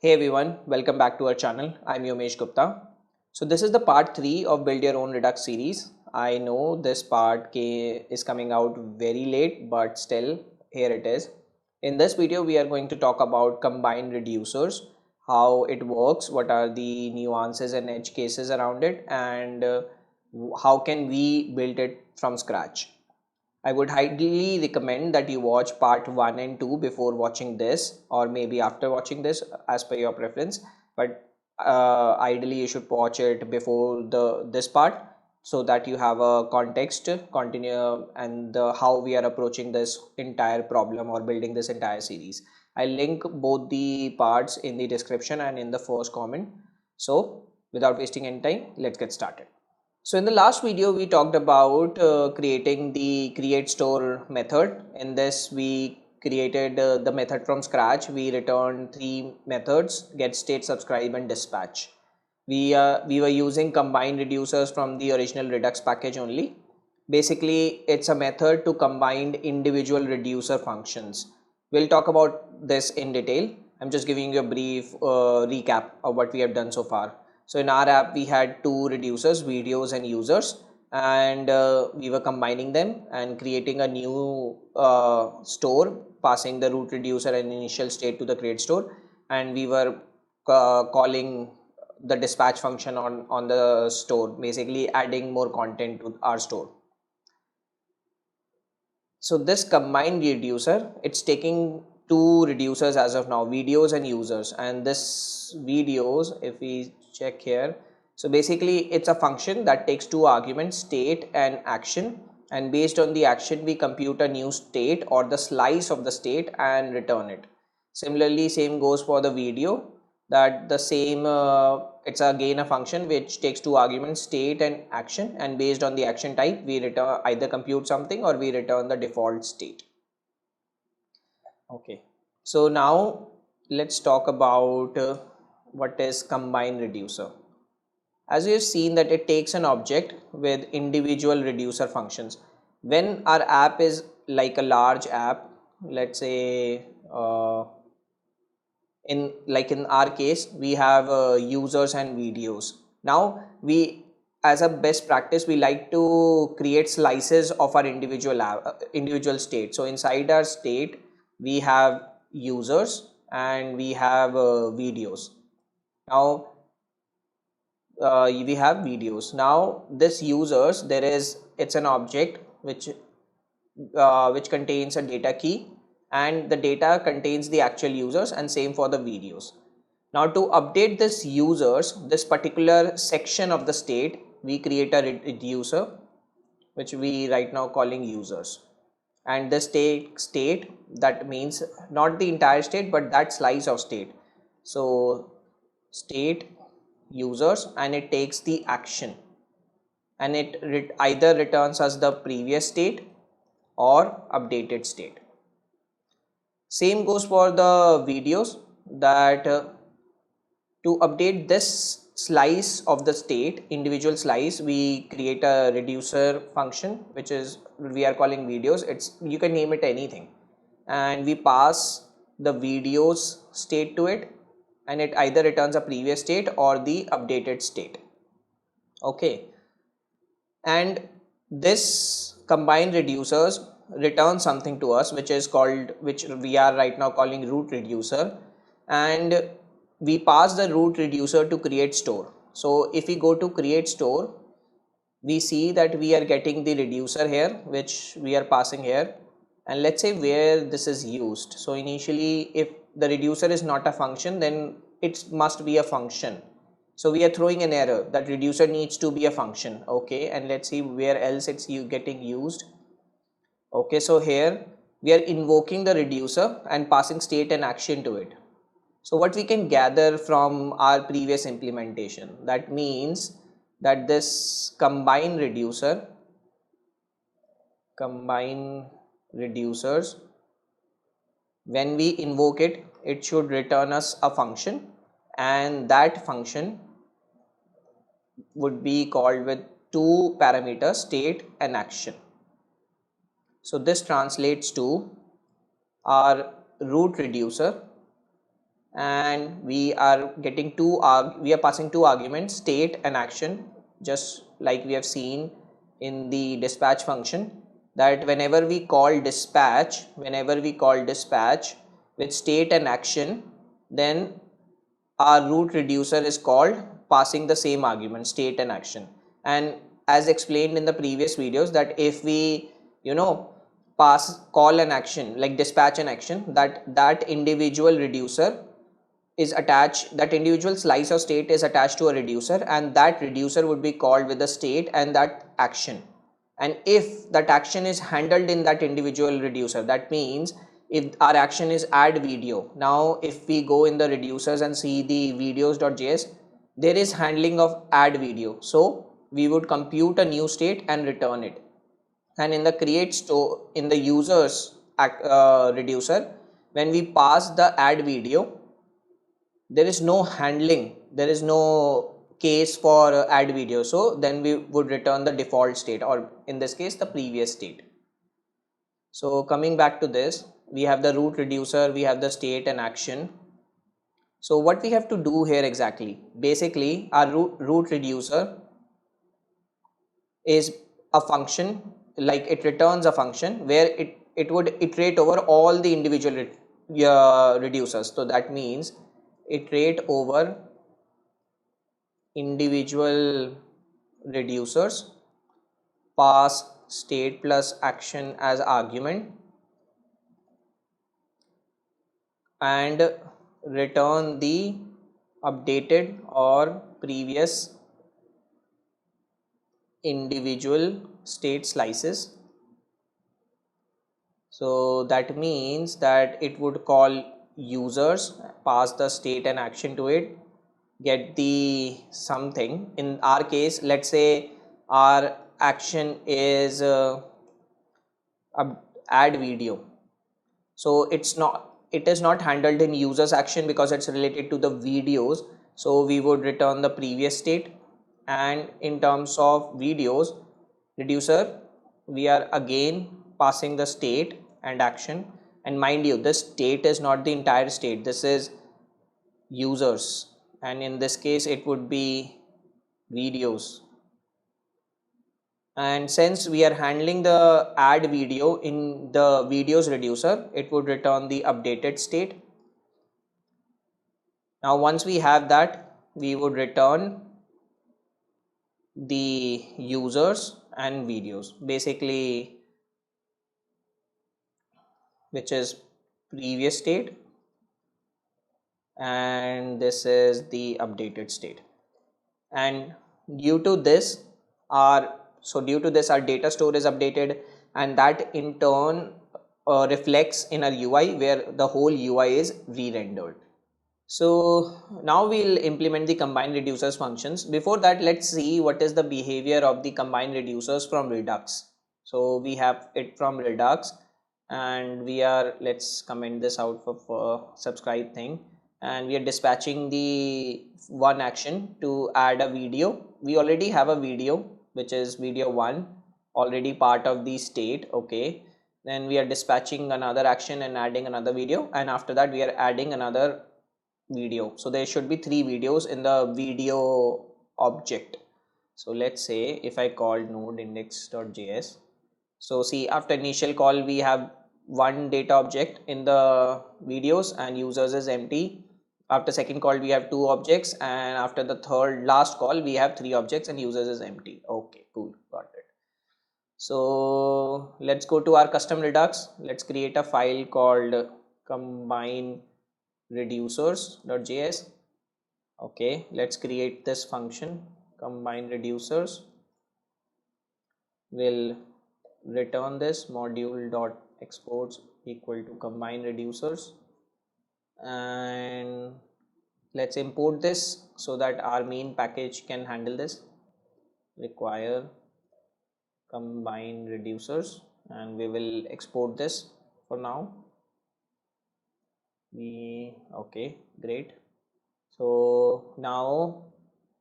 Hey everyone, welcome back to our channel. I'm Yomesh Gupta. So this is the part 3 of Build Your Own Redux series. I know this part is coming out very late, but still here it is. In this video we are going to talk about combineReducers, how it works, what are the nuances and edge cases around it, and how can we build it from scratch. I would highly recommend that you watch part 1 and 2 before watching this, or maybe after watching this as per your preference. But ideally you should watch it before this part so that you have a context continue and how we are approaching this entire problem or building this entire series. I'll link both the parts in the description and in the first comment. So without wasting any time, let's get started. So in the last video, we talked about creating the create store method. In this, we created the method from scratch. We returned three methods: get, state, subscribe, and dispatch. We were using combineReducers from the original Redux package only. Basically, it's a method to combine individual reducer functions. We'll talk about this in detail. I'm just giving you a brief recap of what we have done so far. So in our app, we had two reducers, videos and users, and we were combining them and creating a new store, passing the root reducer and initial state to the create store, and we were calling the dispatch function on the store, basically adding more content to our store. So this combined reducer, it's taking two reducers as of now, videos and users, and this videos, if we check here, so basically it's a function that takes two arguments, state and action, and based on the action we compute a new state or the slice of the state and return it. Similarly, same goes for the video, that the same it's again a function which takes two arguments, state and action, and based on the action type we return either compute something or we return the default state. Okay, so now let's talk about what is combineReducer. As you have seen that it takes an object with individual reducer functions. When our app is like a large app, let's say in our case we have users and videos. Now we, as a best practice, we like to create slices of our individual state. So inside our state we have users and we have videos. Now we have videos. Now this users, it's an object which contains a data key, and the data contains the actual users, and same for the videos. Now to update this users, this particular section of the state, we create a reducer which we right now calling users, and this state that means not the entire state but that slice of state. So state users, and it takes the action, and it either returns us the previous state or updated state. Same goes for the videos, that to update this slice of the state, individual slice, we create a reducer function which is we are calling videos. It's, you can name it anything, and we pass the videos state to it, and it either returns a previous state or the updated state. Okay, and this combineReducers return something to us which is called, which we are right now calling root reducer, and we pass the root reducer to create store. So if we go to create store, we see that we are getting the reducer here which we are passing here, and let's say where this is used. So initially, if the reducer is not a function, then it must be a function. So we are throwing an error that reducer needs to be a function. Okay, and let's see where else it's getting used. Okay, so here we are invoking the reducer and passing state and action to it. So what we can gather from our previous implementation, that means that this combineReducers, when we invoke it, it should return us a function, and that function would be called with two parameters, state and action. So this translates to our root reducer and we are getting we are passing two arguments, state and action, just like we have seen in the dispatch function, that whenever we call dispatch with state and action, then our root reducer is called passing the same argument, state and action. And as explained in the previous videos, that if we call an action like dispatch an action, that individual reducer is attached, that individual slice of state is attached to a reducer, and that reducer would be called with the state and that action. And if that action is handled in that individual reducer, that means if our action is add video, now if we go in the reducers and see the videos.js, there is handling of add video, so we would compute a new state and return it. And in the create store in the users reducer, when we pass the add video, there is no handling, there is no case for add video, so then we would return the default state, or in this case the previous state. So coming back to this, we have the root reducer, we have the state and action. So what we have to do here exactly, basically our root reducer is a function, like it returns a function where it would iterate over all the individual reducers. So that means iterate over individual reducers, pass state plus action as argument, and return the updated or previous individual state slices. So that means that it would call users, pass the state and action to it, get the something. In our case, let's say our action is add video, so it is not handled in users action because it's related to the videos, so we would return the previous state. And in terms of videos reducer, we are again passing the state and action, and mind you, this state is not the entire state, this is users, and in this case it would be videos. And since we are handling the add video in the videos reducer, it would return the updated state. Now once we have that, we would return the users and videos, basically, which is previous state, and this is the updated state. And due to this our data store is updated, and that in turn reflects in our UI, where the whole UI is re-rendered. So now we'll implement the combine reducers functions. Before that, let's see what is the behavior of the combine reducers from Redux. So we have it from Redux, and let's comment this out for subscribe thing, and we are dispatching the one action to add a video. We already have a video, which is video 1, already part of the state. Okay, then we are dispatching another action and adding another video, and after that we are adding another video. So there should be 3 videos in the video object. So let's say if I called node index.js, so see, after initial call we have one data object in the videos and users is empty. After second call we have 2 objects, and after the third last call we have 3 objects and users is empty. Okay, cool, got it. So let's go to our custom Redux. Let's create a file called combineReducers.js. okay, let's create this function combineReducers. Will return this module.exports equal to combineReducers, and let's import this so that our main package can handle this. Require combineReducers, and we will export this for now. Okay, great. So now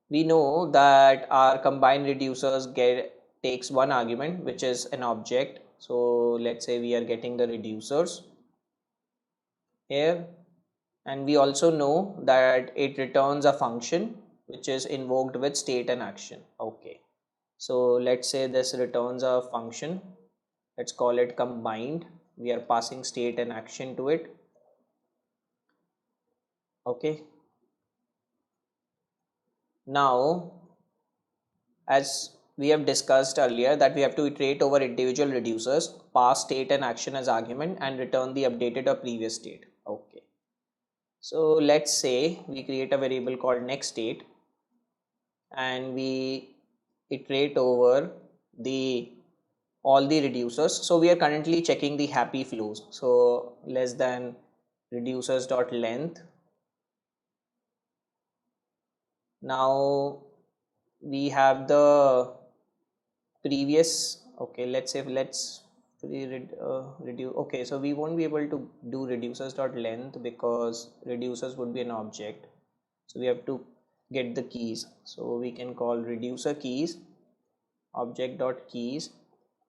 we know that our combine reducers takes one argument, which is an object. So let's say we are getting the reducers here, And we also know that it returns a function which is invoked with state and action. Okay, so let's say this returns a function, let's call it combined. We are passing state and action to it. Okay, now as we have discussed earlier that we have to iterate over individual reducers, pass state and action as argument, and return the updated or previous state. Okay, so let's say we create a variable called next state and we iterate over the all the reducers. So we are currently checking the happy flows, so less than reducers dot length. Now we have the previous, okay, let's say let's reduce. Okay, so we won't be able to do reducers dot length because reducers would be an object, so we have to get the keys. So we can call reducer keys object dot keys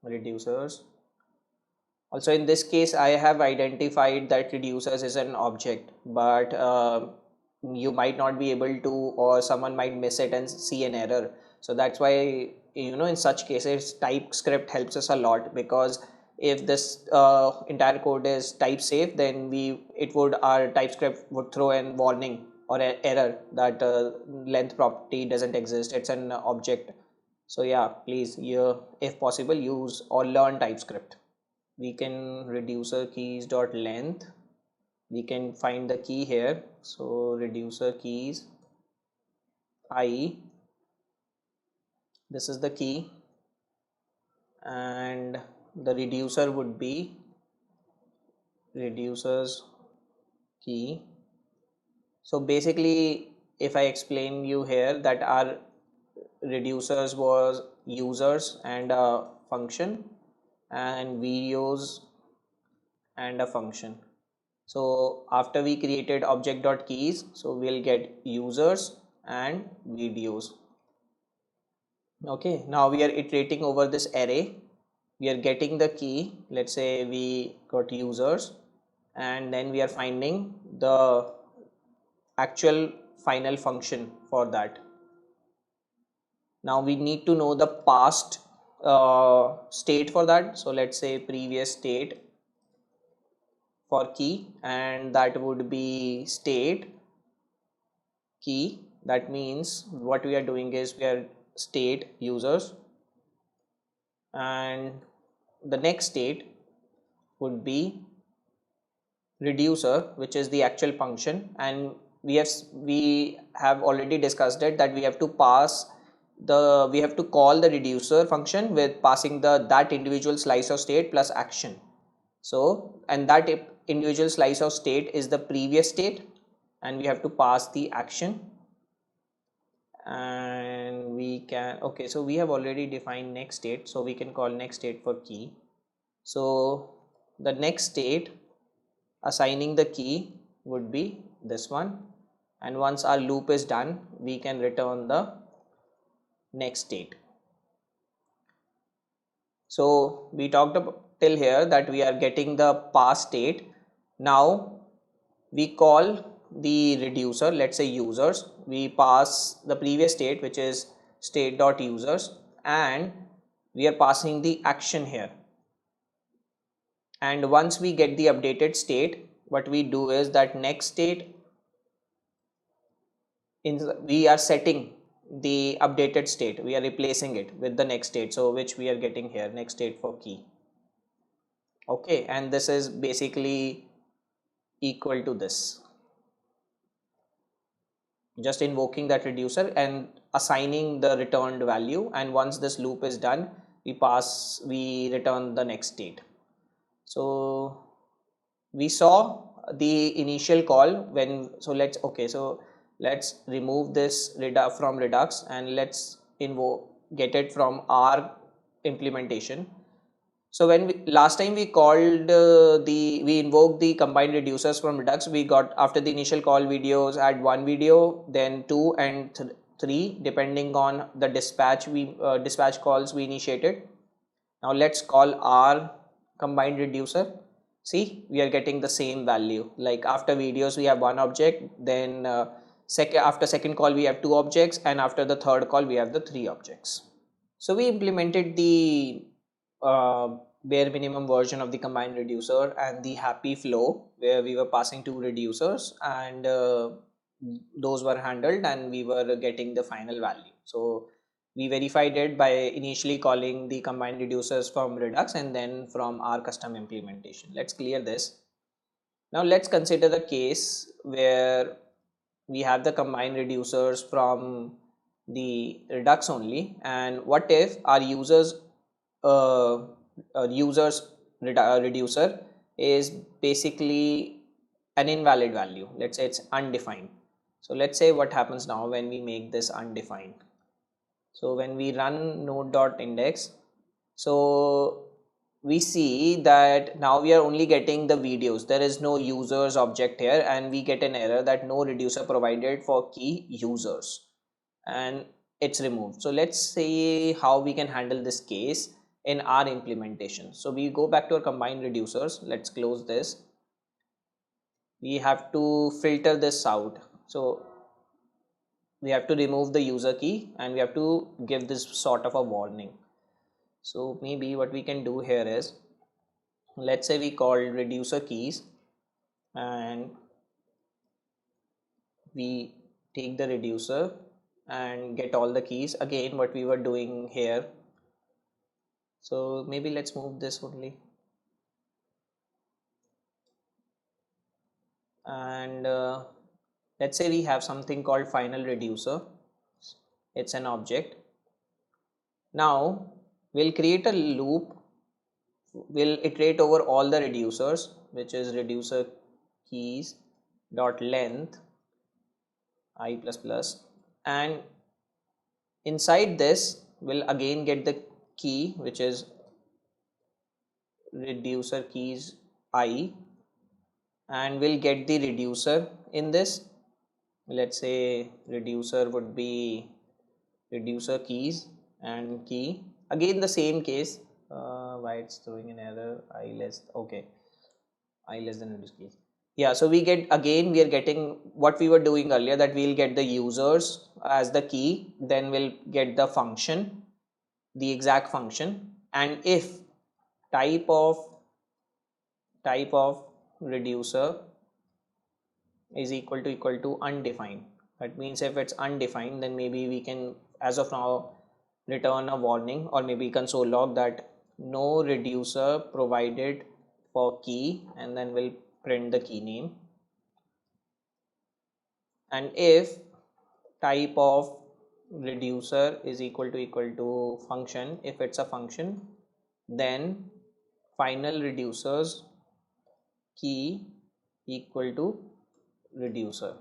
reducers. Also in this case I have identified that reducers is an object, but you might not be able to, or someone might miss it and see an error. So that's why, you know, in such cases TypeScript helps us a lot, because if this entire code is type safe, then our TypeScript would throw an warning or an error that length property doesn't exist, it's an object. So yeah, please, if possible, use or learn TypeScript. We can reducer keys dot length, we can find the key here. So reducer keys I, this is the key, and the reducer would be reducers key. So basically if I explain you here that our reducers was users and a function, and videos and a function. So after we created object.keys, so we'll get users and videos. Okay, now we are iterating over this array. We are getting the key, let's say we got users, and then we are finding the actual final function for that. Now we need to know the past state for that. So let's say previous state for key, and that would be state key. That means what we are doing is we are state users, and the next state would be reducer, which is the actual function, and we have already discussed it that we have to call the reducer function with passing that individual slice of state plus action. So, and that individual slice of state is the previous state, and we have to pass the action. And we can, okay, so we have already defined next state, so we can call next state for key. So the next state assigning the key would be this one, and once our loop is done, we can return the next state. So we talked about till here that we are getting the past state. Now we call the reducer, let's say users, we pass the previous state, which is state.users, and we are passing the action here. And once we get the updated state, what we do is that next state, we are setting the updated state, we are replacing it with the next state, so which we are getting here, next state for key. Okay, and this is basically equal to this, just invoking that reducer and assigning the returned value, and once this loop is done, we return the next state. So we saw the initial call when, so let's remove this from Redux, and let's get it from our implementation. So when last time we called we invoked the combined reducers from Redux, we got, after the initial call videos, add one video, then two and three, depending on the dispatch calls we initiated. Now let's call our combined reducer, See, we are getting the same value. Like after videos we have one object, then after second call we have two objects, and after the third call we have the three objects. So we implemented the bare minimum version of the combine reducer and the happy flow, where we were passing two reducers, and those were handled and we were getting the final value. So we verified it by initially calling the combine reducers from Redux and then from our custom implementation. Let's clear this. Now let's consider the case where we have the combine reducers from the Redux only, and what if our uh, reducer is basically an invalid value. Let's say it's undefined. So let's say what happens now when we make this undefined. So when we run node.index, so we see that now we are only getting the videos. There is no users object here, and we get an error that no reducer provided for key users, and it's removed. So let's see how we can handle this case in our implementation. So we go back to our combine reducers. Let's close this. We have to filter this out. So we have to remove the user key and we have to give this sort of a warning. So maybe what we can do here is, let's say we call reducer keys and we take the reducer and get all the keys, again what we were doing here. So maybe let's move this only, and let's say we have something called final reducer. It's an object. Now we'll create a loop, we'll iterate over all the reducers, which is reducer keys dot length I plus plus, and inside this we'll again get the key, which is reducer keys I, and we'll get the reducer in this. Let's say reducer would be reducer keys and key, again the same case. Why it's throwing an error, I less, okay, I less than reduce keys. Yeah, so we get, again we are getting what we were doing earlier, that we'll get the users as the key, then we'll get the function, the exact function, and if type of reducer is equal to undefined, that means if it's undefined, then maybe we can as of now return a warning or maybe console log that no reducer provided for key, and then we'll print the key name. And if type of reducer is equal to function, if it's a function, then final reducers key equal to reducer,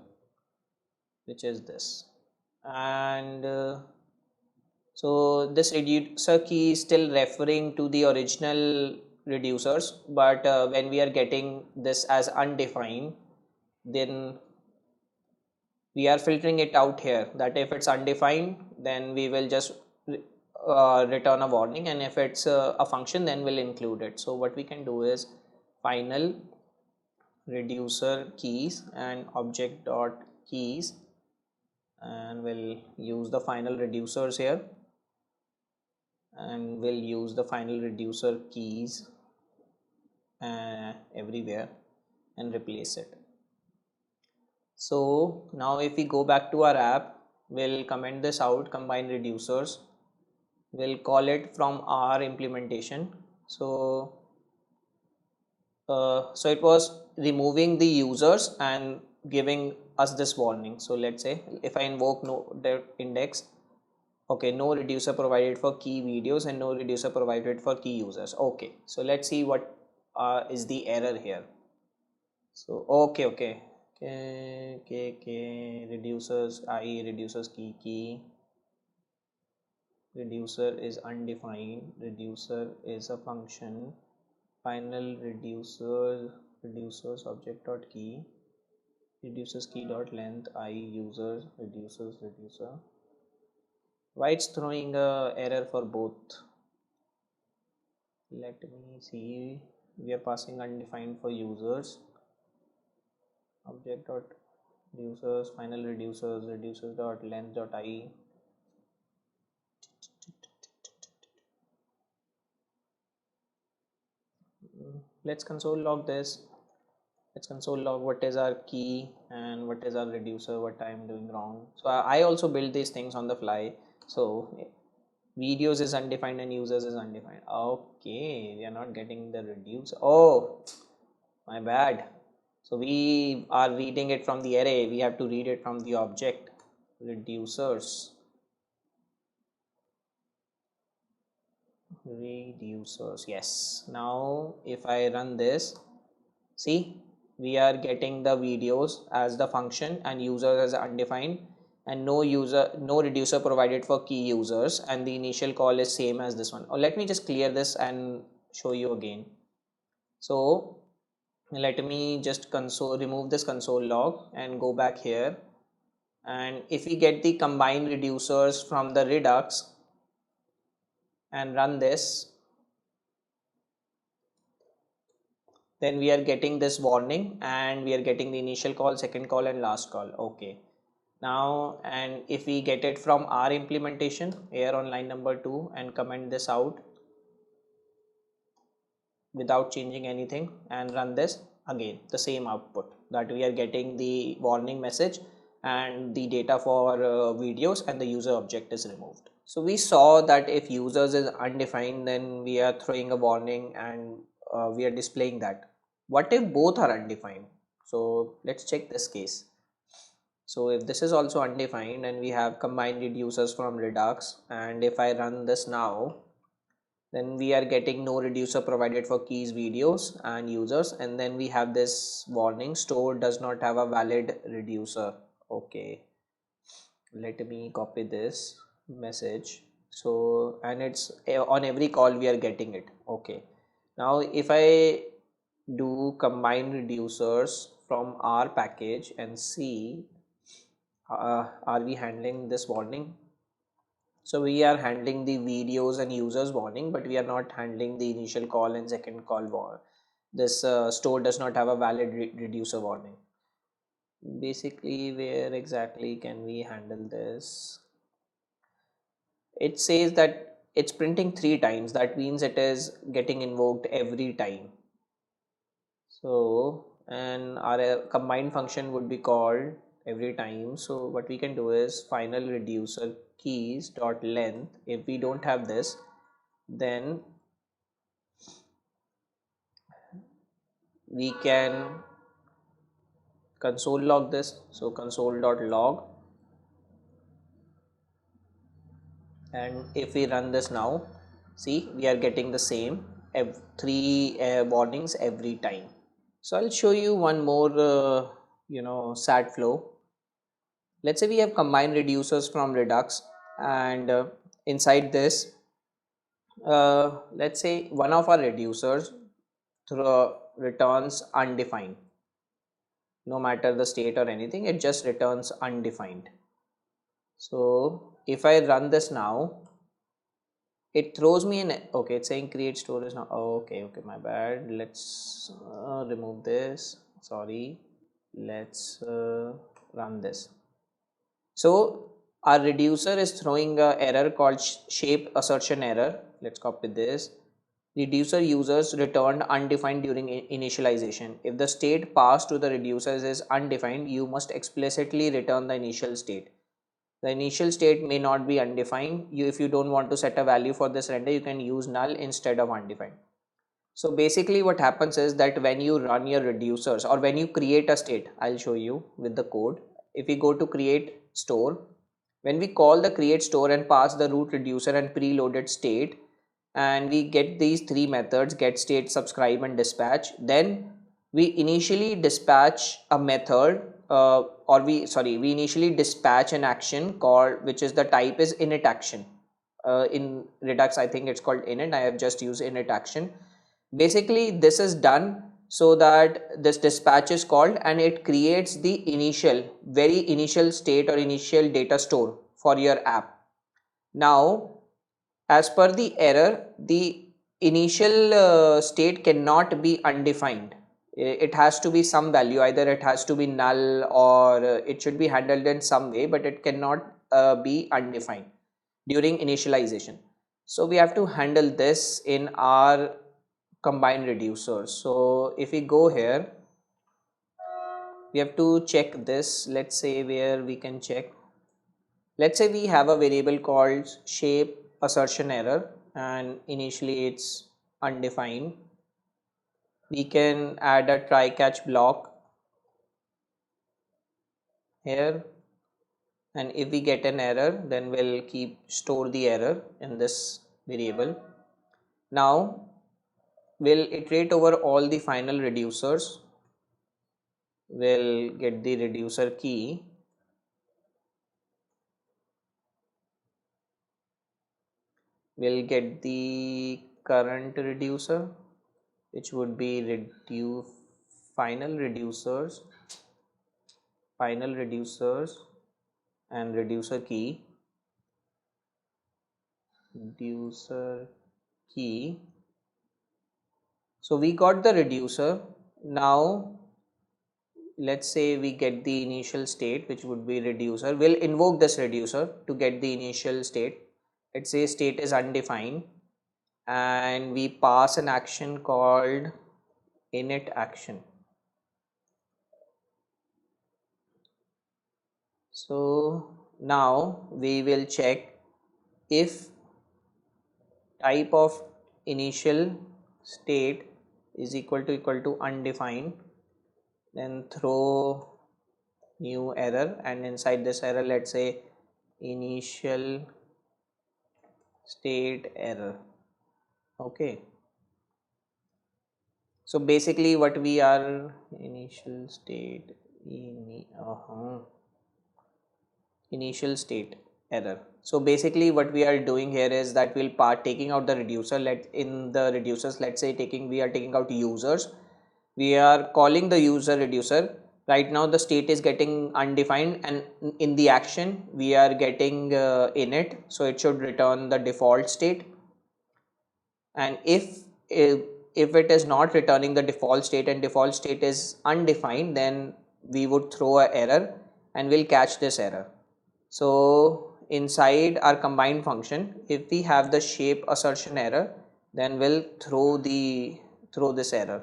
which is this. And so this reducer key is still referring to the original reducers, but when we are getting this as undefined, then we are filtering it out here, that if it's undefined then we will just return a warning, and if it's a function then we'll include it. So what we can do is final reducer keys and object dot keys, and we'll use the final reducers here, and we'll use the final reducer keys everywhere and replace it. So now if we go back to our app, we'll comment this out, combine reducers, we'll call it from our implementation. So so it was removing the users and giving us this warning. So let's say if I invoke no index, okay, no reducer provided for key videos and no reducer provided for key users. Okay, so let's see what is the error here. So okay, reducers I, reducers key, reducer is undefined, reducer is a function, final reducers object dot key, reducers key dot length I, users, reducer. Why it's throwing a error for both? Let me see. we are passing undefined for users. Object dot reducers, final reducers, reducers dot length dot I. Let's console log this. Let's console log what is our key and what is our reducer, what I'm doing wrong. So I also build these things on the fly. So videos is undefined and users is undefined. Okay, we are not getting the reducer. Oh, my bad. So we are reading it from the array. We have to read it from the object. Reducers. Reducers. Yes. Now if I run this, see, we are getting the videos as the function and users as undefined, and no reducer provided for key users, and the initial call is same as this one. Or let me just clear this and show you again. So let me just remove this console log and go back here, and if we get the combine reducers from the Redux and run this, then we are getting this warning and we are getting the initial call, second call and last call. Okay, now, and if we get it from our implementation here on line number 2 and comment this out without changing anything and run this again, the same output, that we are getting the warning message and the data for videos and the user object is removed. So we saw that if users is undefined, then we are throwing a warning and we are displaying that. What if both are undefined? So let's check this case. So if this is also undefined and we have combined reducers from Redux, and if I run this now, then we are getting no reducer provided for keys, videos and users, and then we have this warning, store does not have a valid reducer. Okay, let me copy this message. So, and it's on every call we are getting it. Okay, now if I do combine reducers from our package and see, are we handling this warning? So we are handling the videos and users warning, but we are not handling the initial call and second call warning. This store does not have a valid reducer warning. Basically, where exactly can we handle this? It says that it's printing 3 times. That means it is getting invoked every time. So, and our combined function would be called every time. So what we can do is final reducer keys dot length. If we don't have this, then we can console log this. So console dot log, and if we run this now, see, we are getting the same 3 warnings every time. So I'll show you one more sad flow. Let's say we have combined reducers from Redux, and inside this, let's say one of our reducers returns undefined. No matter the state or anything, it just returns undefined. So if I run this now, it throws me in. Okay, it's saying create storage now. Okay, my bad. Let's remove this. Sorry, let's run this. So our reducer is throwing a error called shape assertion error. Let's copy this. Reducer users returned undefined during initialization. If the state passed to the reducers is undefined, you must explicitly return the initial state. The initial state may not be undefined. If you don't want to set a value for this render, you can use null instead of undefined. So basically what happens is that when you run your reducers or when you create a state, I'll show you with the code. If we go to create store, when we call the create store and pass the root reducer and preloaded state, and we get these 3 methods, get state, subscribe and dispatch, then we initially dispatch a method we initially dispatch an action called, which is the type is init action. In Redux I think it's called init. I have just used init action. Basically this is done so that this dispatch is called and it creates the very initial state or initial data store for your app. Now as per the error, the initial state cannot be undefined. It has to be some value, either it has to be null or it should be handled in some way, but it cannot be undefined during initialization. So we have to handle this in our combine reducer. So if we go here, we have to check this. Let's say where we can check. Let's say we have a variable called shape assertion error and initially it's undefined. We can add a try catch block here, and if we get an error then we'll keep store the error in this variable. Now we'll iterate over all the final reducers. We'll get the reducer key, we'll get the current reducer, which would be reduce final reducers and reducer key. So we got the reducer. Now let's say we get the initial state, which would be reducer. We'll invoke this reducer to get the initial state. Let's say state is undefined and we pass an action called init action. So now we will check if type of initial state is equal to undefined, then throw new error, and inside this error let's say initial state error. Okay, so basically what we are initial state initial state error. So basically what we are doing here is that we'll taking out the reducer. In the reducers, let's say we are taking out users, we are calling the user reducer. Right now the state is getting undefined, and in the action we are getting init, so it should return the default state. And if it is not returning the default state and default state is undefined, then we would throw an error and we'll catch this error. So inside our combine function, if we have the shape assertion error, then we'll throw this error,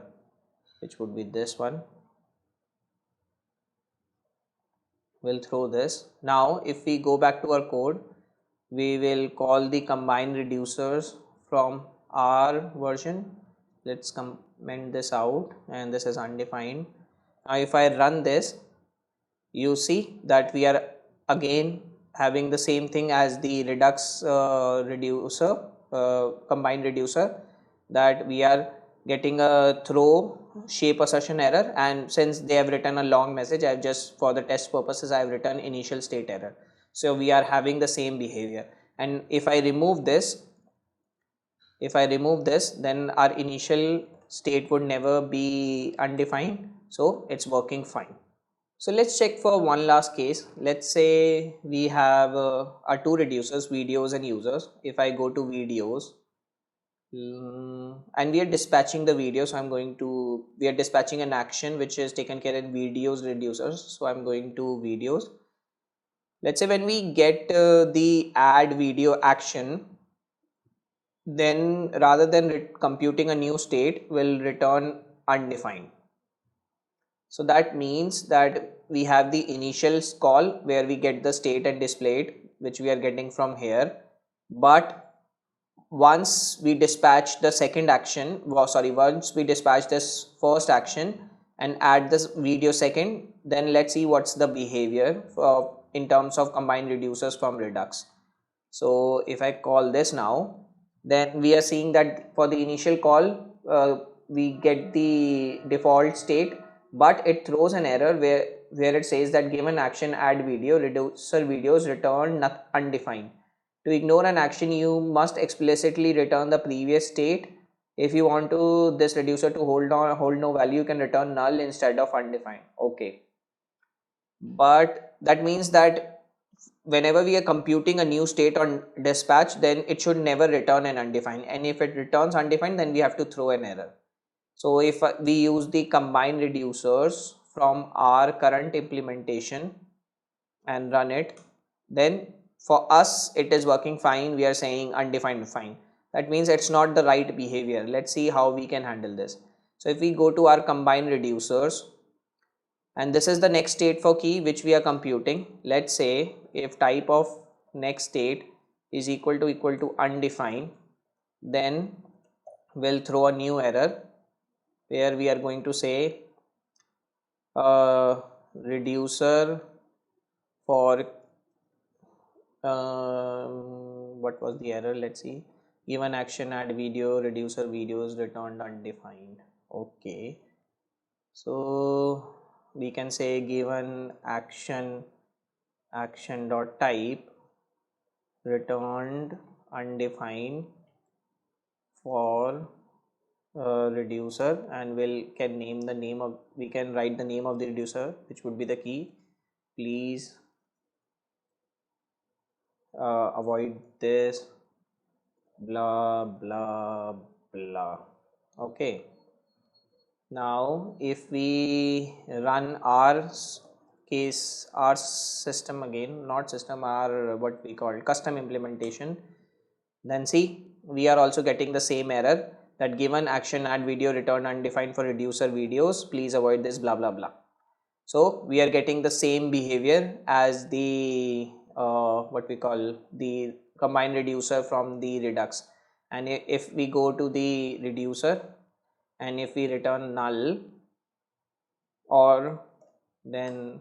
which would be this one. We'll throw this. Now if we go back to our code, we will call the combine reducers from our version. Let's comment this out, and this is undefined. Now if I run this, you see that we are again having the same thing as the Redux reducer, combine reducer, that we are getting a throw shape assertion error, and since they have written a long message, I've just for the test purposes I've written initial state error. So we are having the same behavior, and if I remove this, then our initial state would never be undefined, so it's working fine. So let's check for one last case. Let's say we have our two reducers, videos and users. If I go to videos, and we are dispatching the video, so we are dispatching an action which is taken care in videos reducers, so I'm going to videos. Let's say when we get the add video action, then rather than computing a new state, we'll return undefined. So that means that we have the initial call where we get the state and display it, which we are getting from here, but once we dispatch the second action, once we dispatch this first action and add this video second, then let's see what's the behavior in terms of combine reducers from Redux. So if I call this now, then we are seeing that for the initial call we get the default state, but it throws an error where it says that given action add video, reducer videos return undefined. To ignore an action, you must explicitly return the previous state. If you want this reducer to hold no value, you can return null instead of undefined. Okay, but that means that whenever we are computing a new state on dispatch, then it should never return an undefined, and if it returns undefined, then we have to throw an error. So if we use the combine reducers from our current implementation and run it, then for us it is working fine. We are saying undefined fine. That means it's not the right behavior. Let's see how we can handle this. So if we go to our combine reducers, and this is the next state for key which we are computing. Let's say if type of next state is equal to undefined, then we'll throw a new error where we are going to say reducer for what was the error, let's see, given action add video reducer videos returned undefined. Okay, so we can say given action dot type returned undefined for reducer, and we can write the name of the reducer, which would be the key. Please avoid this blah blah blah. Okay, now if we run our system again, not system, our what we call custom implementation, then see we are also getting the same error that given action add video return undefined for reducer videos, please avoid this blah blah blah. So we are getting the same behavior as the what we call the combine reducer from the Redux. And if we go to the reducer and if we return null, or then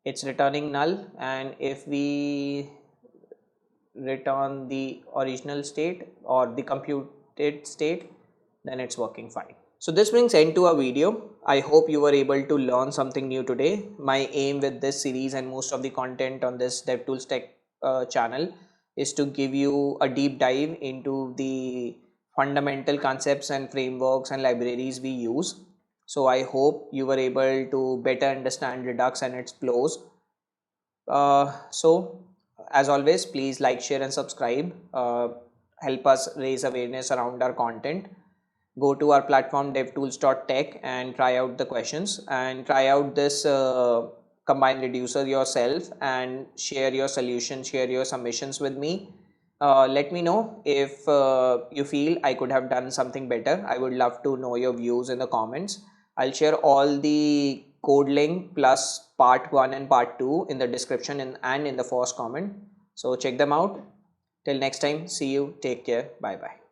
it's returning null, and if we return the original state or the computed state, then it's working fine. So this brings end to our video. I hope you were able to learn something new today. My aim with this series and most of the content on this Devtools Tech channel is to give you a deep dive into the fundamental concepts and frameworks and libraries we use. So I hope you were able to better understand Redux and its flows. So as always, please like, share and subscribe. Help us raise awareness around our content. Go to our platform devtools.tech and try out the questions and try out this combine reducer yourself and share your solution, share your submissions with me. Let me know if you feel I could have done something better. I would love to know your views in the comments. I'll share all the code link plus part 1 and part 2 in the description and in the first comment. So check them out. Till next time, see you. Take care. Bye bye.